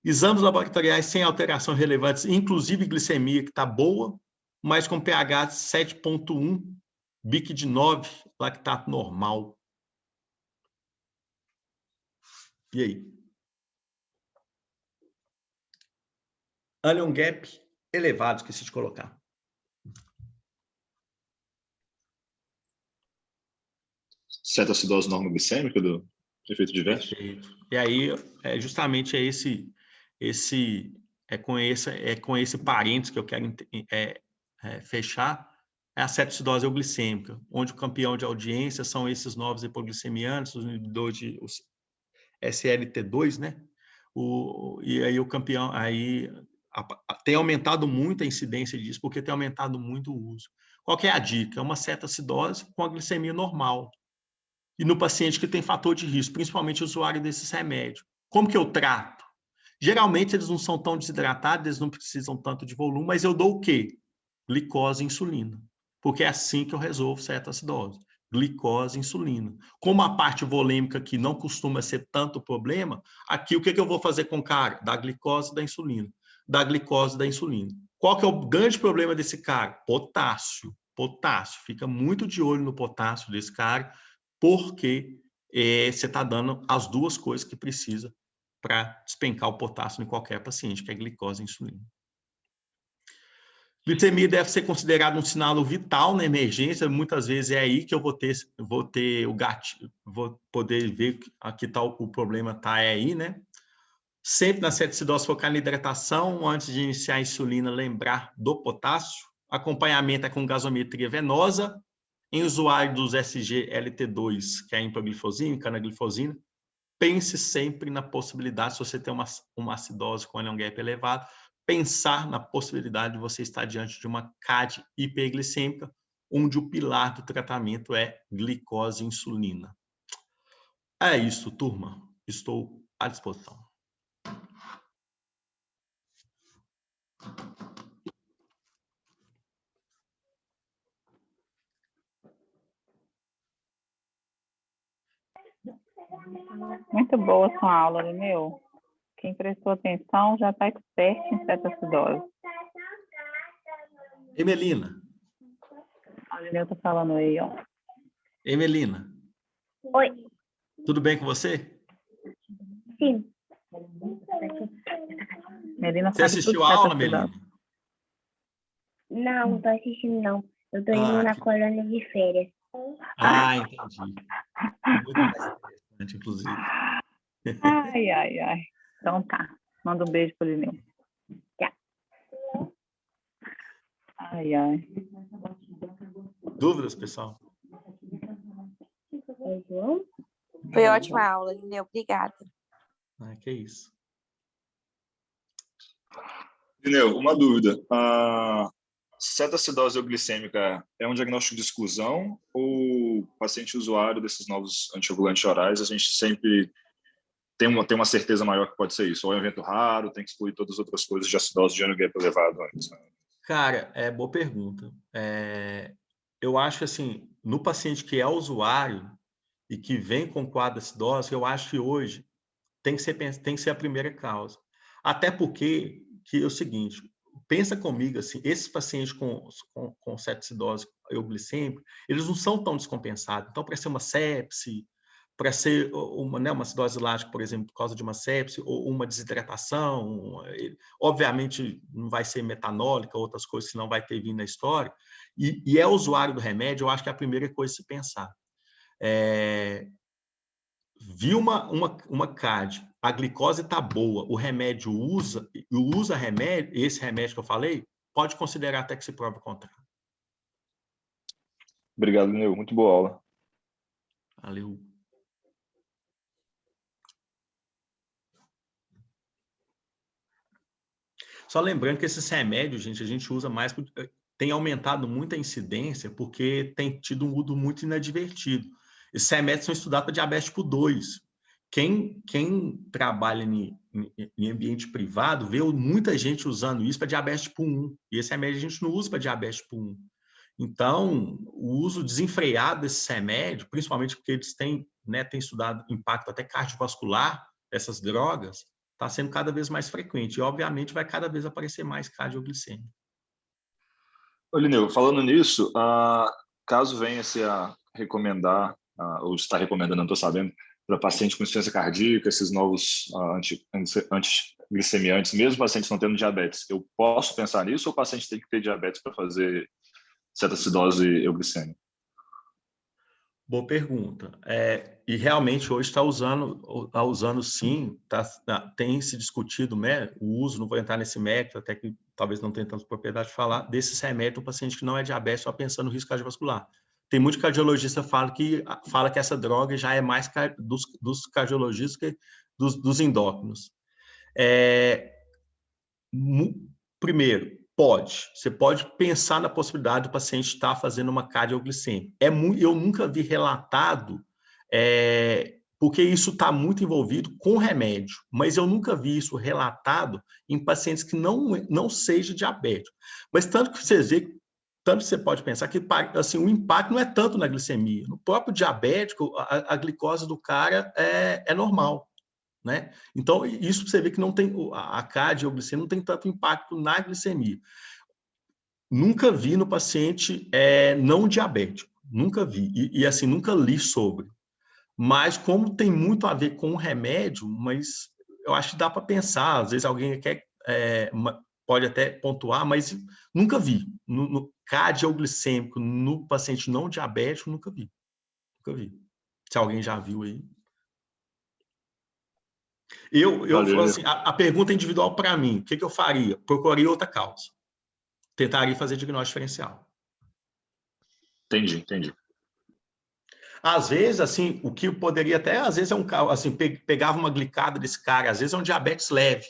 Exames laboratoriais sem alteração relevantes, inclusive glicemia, que está boa, mas com pH de 7,1, BIC de 9, lactato normal. E aí? Anion gap elevado, esqueci de colocar. Cetoacidose normoglicêmica do efeito diverso? Perfeito. E aí, justamente com esse parênteses que eu quero fechar, é a cetoacidose euglicêmica, onde o campeão de audiência são esses novos hipoglicemiantes, os inibidores de SLT2, né? E aí o campeão, tem aumentado muito a incidência disso, porque tem aumentado muito o uso. Qual que é a dica? É uma cetoacidose com a glicemia normal. E no paciente que tem fator de risco, principalmente o usuário desses remédios. Como que eu trato? Geralmente eles não são tão desidratados, eles não precisam tanto de volume, mas eu dou o quê? Glicose e insulina. Porque é assim que eu resolvo cetoacidose. Glicose e insulina. Como a parte volêmica aqui não costuma ser tanto problema, aqui o que eu vou fazer com o cara? Da glicose e da insulina. Da glicose e da insulina. Qual que é o grande problema desse cara? Potássio. Potássio. Fica muito de olho no potássio desse cara, porque você está dando as duas coisas que precisa para despencar o potássio em qualquer paciente, que é glicose e insulina. Glicemia deve ser considerado um sinal vital na emergência, muitas vezes é aí que eu vou ter o gatilho, vou poder ver que aqui tá o problema está aí, né? Sempre na cetoacidose focar na hidratação, antes de iniciar a insulina, lembrar do potássio. Acompanhamento é com gasometria venosa. Em usuário dos SGLT2, que é a empaglifosina, canaglifosina, pense sempre na possibilidade, se você tem uma acidose com anion gap elevado, pensar na possibilidade de você estar diante de uma CAD hiperglicêmica, onde o pilar do tratamento é glicose e insulina. É isso, turma. Estou à disposição. Muito boa a sua aula, Lineu. Quem prestou atenção já está expert em cetoacidose. Emelina. A Lineu está falando aí, ó. Emelina. Oi. Tudo bem com você? Sim. Melina Você assistiu a aula, Melina? Não, não tô assistindo, não. Eu tô indo na colônia de férias. Entendi. Muito mais interessante, inclusive. Ai. Então tá. Manda um beijo pro Lineu. Tchau. Ai. Dúvidas, pessoal? Oi, João? Foi ótima aula, Lineu. Obrigada. Que isso. Lineu, uma dúvida. A cetoacidose euglicêmica é um diagnóstico de exclusão ou paciente usuário desses novos antiovulantes orais, a gente sempre tem uma certeza maior que pode ser isso? Ou é um evento raro, tem que excluir todas as outras coisas de acidose de anion gap elevado antes? Cara, boa pergunta. Eu acho que, assim, no paciente que é usuário e que vem com quadro de acidose, eu acho que hoje tem que ser a primeira causa. Até porque, que é o seguinte, pensa comigo, assim, esses pacientes com cetoacidose euglicêmica, eles não são tão descompensados. Então, para ser uma sepse, para ser uma acidose lática, por exemplo, por causa de uma sepse ou uma desidratação, obviamente não vai ser metanólica, outras coisas, senão vai ter vindo na história, e é usuário do remédio, eu acho que é a primeira coisa a se pensar. Viu uma CAD, a glicose está boa, o remédio usa remédio, esse remédio que eu falei, pode considerar até que se prove o contrário. Obrigado, Lineu. Muito boa aula. Valeu. Só lembrando que esses remédios, gente, a gente usa mais, tem aumentado muito a incidência, porque tem tido um uso muito inadvertido. Esses remédios são estudados para diabetes tipo 2. Quem trabalha em ambiente privado vê muita gente usando isso para diabetes tipo 1. E esse remédio a gente não usa para diabetes tipo 1. Então, o uso desenfreado desses remédios, principalmente porque eles têm estudado impacto até cardiovascular dessas drogas, está sendo cada vez mais frequente. E, obviamente, vai cada vez aparecer mais cardioglicemia. Ô, Lineu, falando nisso, caso venha-se a recomendar, ou está recomendando, não estou sabendo, para paciente com insuficiência cardíaca, esses novos antiglicemiantes, mesmo pacientes não tendo diabetes, eu posso pensar nisso ou o paciente tem que ter diabetes para fazer cetoacidose euglicêmica? Boa pergunta. E realmente hoje está usando sim, tem se discutido, né, o uso, não vou entrar nesse mérito, até que talvez não tenha tanta propriedade de falar, desses remédios para o paciente que não é diabético, só pensando no risco cardiovascular. Tem muito cardiologista que fala que essa droga já é mais dos cardiologistas que dos endócrinos. Primeiro, você pode pensar na possibilidade do paciente estar fazendo uma cardioglicemia. Eu nunca vi relatado, porque isso está muito envolvido com remédio, mas eu nunca vi isso relatado em pacientes que não seja diabético. Mas tanto que você pode pensar que assim, o impacto não é tanto na glicemia. No próprio diabético, a glicose do cara é normal. Né? Então, isso você vê que não tem, a cardioglicemia não tem tanto impacto na glicemia. Nunca vi no paciente não diabético, nunca vi, e assim, nunca li sobre. Mas como tem muito a ver com o remédio, mas eu acho que dá para pensar, às vezes alguém pode até pontuar, mas nunca vi. No cardioglicêmico, no paciente não diabético, nunca vi. Nunca vi. Se alguém já viu aí. Assim, a pergunta individual para mim, o que eu faria? Procuraria outra causa. Tentaria fazer diagnóstico diferencial. Entendi. Às vezes, assim, o que poderia até, às vezes é um caso, assim, pegava uma glicada desse cara, às vezes é um diabetes leve,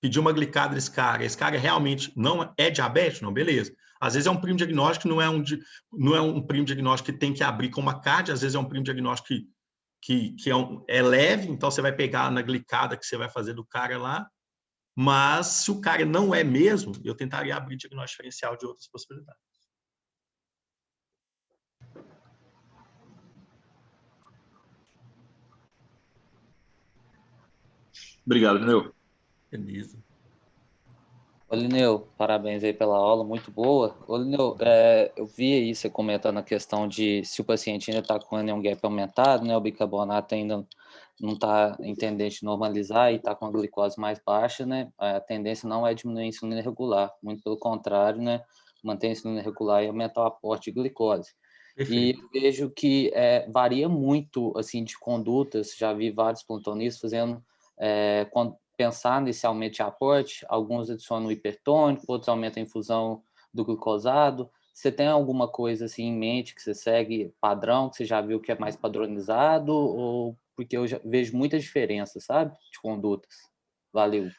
pediu uma glicada desse cara, esse cara realmente não é diabético, não, beleza. Às vezes é um primo diagnóstico, não é um primo diagnóstico que tem que abrir com uma CAD, às vezes é um primo diagnóstico que é leve, então você vai pegar na glicada que você vai fazer do cara lá, mas se o cara não é mesmo, eu tentaria abrir diagnóstico diferencial de outras possibilidades. Obrigado, Lineu. Beleza. Ô, Lineu, parabéns aí pela aula, muito boa. Ô, Lineu, eu vi aí você comentando a questão de se o paciente ainda está com o anion gap aumentado, né, o bicarbonato ainda não está em tendência de normalizar e está com a glicose mais baixa, né, a tendência não é diminuir a insulina regular, muito pelo contrário, né, manter a insulina regular e aumentar o aporte de glicose. Perfeito. E vejo que varia muito, assim, de condutas, já vi vários plantonistas fazendo, pensar nesse aumento de aporte, alguns adicionam o hipertônico, outros aumentam a infusão do glucosado. Você tem alguma coisa assim em mente que você segue padrão, que você já viu que é mais padronizado, ou porque eu já vejo muitas diferenças, sabe, de condutas? Valeu.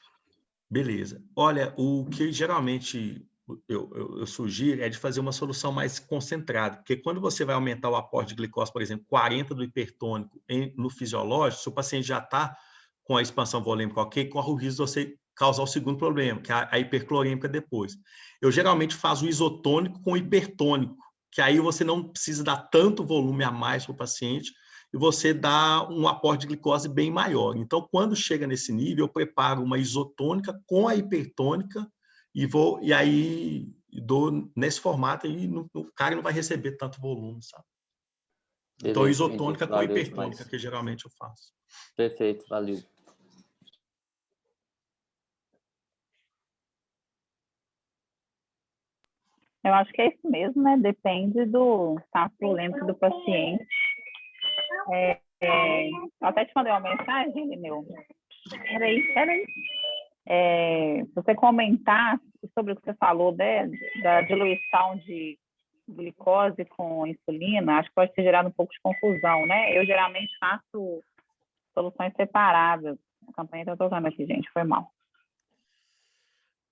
Beleza. Olha, o que geralmente eu sugiro é de fazer uma solução mais concentrada, porque quando você vai aumentar o aporte de glicose, por exemplo, 40 do hipertônico no fisiológico, se o paciente já está com a expansão volêmica ok, corre o risco de você causar o segundo problema, que é a hiperclorêmica depois. Eu geralmente faço o isotônico com o hipertônico, que aí você não precisa dar tanto volume a mais para o paciente e você dá um aporte de glicose bem maior. Então, quando chega nesse nível, eu preparo uma isotônica com a hipertônica e aí dou nesse formato, aí o cara não vai receber tanto volume, sabe? Então, Beleza, isotônica entendi. com Valeu hipertônica, demais. que geralmente eu faço. Perfeito, valeu. Eu acho que é isso mesmo, né? Depende do estado fluente do paciente. Eu até te mandei uma mensagem, Lineu. Peraí. Se você comentar sobre o que você falou da diluição de glicose com insulina, acho que pode ter gerado um pouco de confusão, né? Eu geralmente faço soluções separadas. A campanha está tocando aqui, gente, foi mal.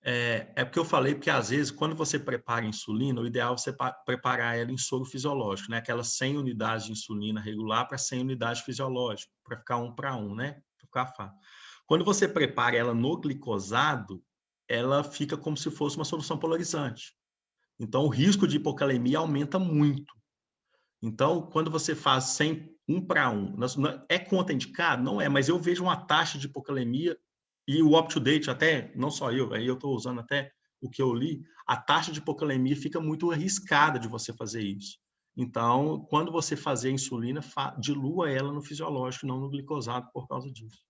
É porque eu falei, porque às vezes, quando você prepara insulina, o ideal é você preparar ela em soro fisiológico, né? Aquelas 100 unidades de insulina regular para 100 unidades fisiológicas, para ficar 1 para 1, né? Para ficar fácil. Quando você prepara ela no glicosado, ela fica como se fosse uma solução polarizante. Então, o risco de hipocalemia aumenta muito. Então, quando você faz 100, 1 para 1, é contraindicado? Não é, mas eu vejo uma taxa de hipocalemia e o up-to-date, até, não só eu, aí eu estou usando até o que eu li, a taxa de hipocalemia fica muito arriscada de você fazer isso. Então, quando você fazer a insulina, dilua ela no fisiológico, não no glicosado, por causa disso.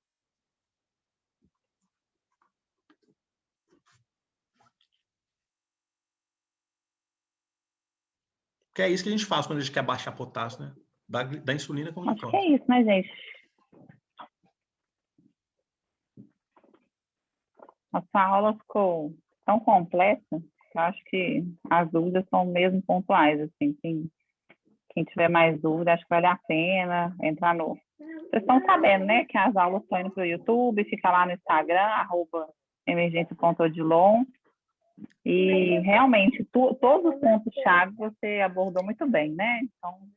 Porque é isso que a gente faz quando a gente quer baixar potássio, né? Da insulina com glicose. Acho que é isso, né, gente? A sua aula ficou tão completa que eu acho que as dúvidas são mesmo pontuais. Assim, quem tiver mais dúvida, acho que vale a pena entrar no... Vocês estão sabendo, né, que as aulas estão indo para o YouTube, fica lá no Instagram, @emergência.odilon. E realmente, todos os pontos-chave você abordou muito bem, né? Então,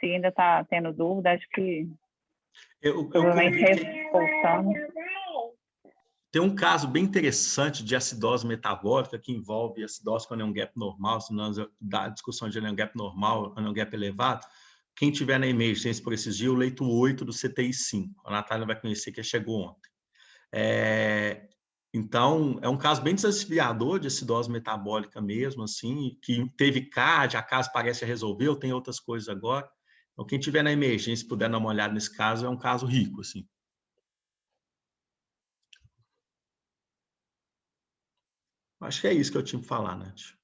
se ainda está tendo dúvida, acho que provavelmente reforçando. Tem um caso bem interessante de acidose metabólica que envolve acidose com anion gap normal, se nós da discussão de anion gap normal, anion gap elevado. Quem tiver na emergência por esses dias, o leito 8 do CTI 5. A Natália vai conhecer, que chegou ontem. Então, é um caso bem desafiador de acidose metabólica mesmo, assim, que teve CAD, a CAS parece resolveu, tem outras coisas agora. Então, quem tiver na emergência e puder dar uma olhada nesse caso, é um caso rico, assim. Acho que é isso que eu tinha que falar, Nath.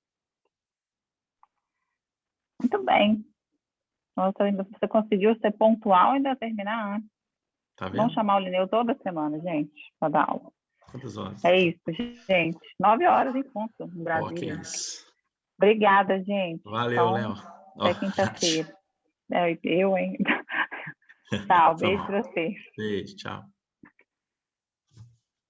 Muito bem. Você conseguiu ser pontual e ainda terminar antes. Tá vendo? Vamos chamar o Lineu toda semana, gente, para dar aula. Quantas horas? É isso, gente. 9 horas em ponto, em Brasília. Que isso. Obrigada, gente. Valeu, Léo. Até quinta-feira. Eu, hein? Tchau, beijo para vocês. Beijo, tchau.